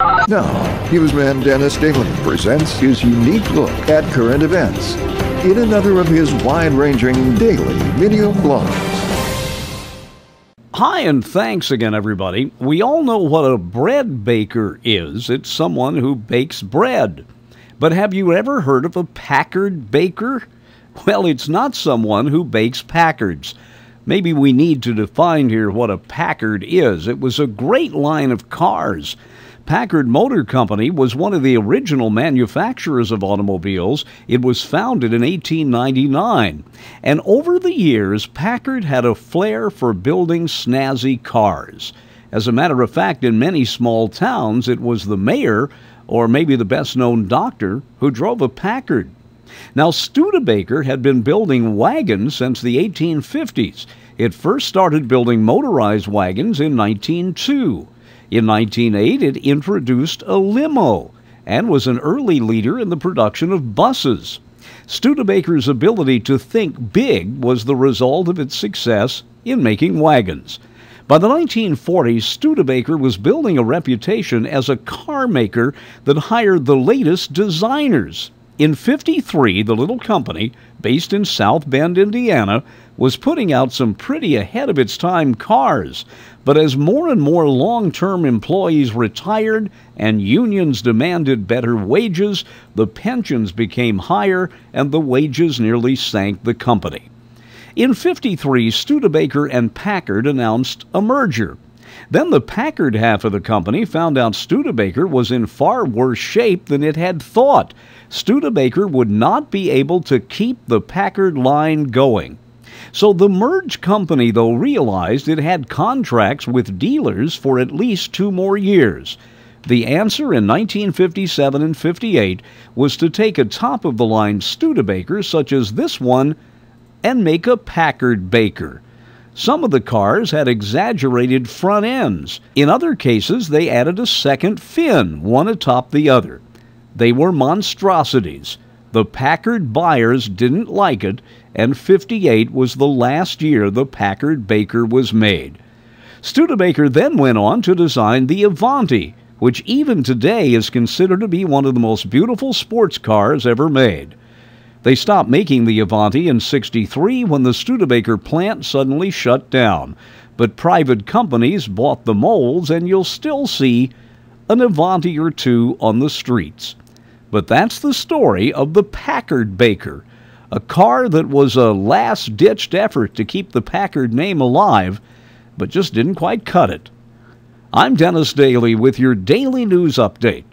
Now, Newsman Dennis Daly presents his unique look at current events in another of his wide-ranging daily video blogs. Hi, and thanks again, everybody. We all know what a bread baker is. It's someone who bakes bread. But have you ever heard of a PACKARD-BAKER? Well, it's not someone who bakes Packards. Maybe we need to define here what a Packard is. It was a great line of cars. Packard Motor Company was one of the original manufacturers of automobiles. It was founded in 1899. And over the years, Packard had a flair for building snazzy cars. As a matter of fact, in many small towns, it was the mayor, or maybe the best-known doctor, who drove a Packard. Now, Studebaker had been building wagons since the 1850s. It first started building motorized wagons in 1902. In 1908, it introduced a limo and was an early leader in the production of buses. Studebaker's ability to think big was the result of its success in making wagons. By the 1940s, Studebaker was building a reputation as a car maker that hired the latest designers. In '53, the little company, based in South Bend, Indiana, was putting out some pretty ahead-of-its-time cars. But as more and more long-term employees retired and unions demanded better wages, the pensions became higher and the wages nearly sank the company. In '53, Studebaker and Packard announced a merger. Then the Packard half of the company found out Studebaker was in far worse shape than it had thought. Studebaker would not be able to keep the Packard line going. So the merged company, though, realized it had contracts with dealers for at least 2 more years. The answer in 1957 and '58 was to take a top-of-the-line Studebaker such as this one and make a PACKARD-BAKER. Some of the cars had exaggerated front ends. In other cases, they added a second fin, one atop the other. They were monstrosities. The Packard buyers didn't like it, and '58 was the last year the PACKARD-BAKER was made. Studebaker then went on to design the Avanti, which even today is considered to be one of the most beautiful sports cars ever made. They stopped making the Avanti in '63 when the Studebaker plant suddenly shut down. But private companies bought the molds, and you'll still see an Avanti or two on the streets. But that's the story of the PACKARD-BAKER, a car that was a last-ditched effort to keep the Packard name alive, but just didn't quite cut it. I'm Dennis Daly with your Daily News Update.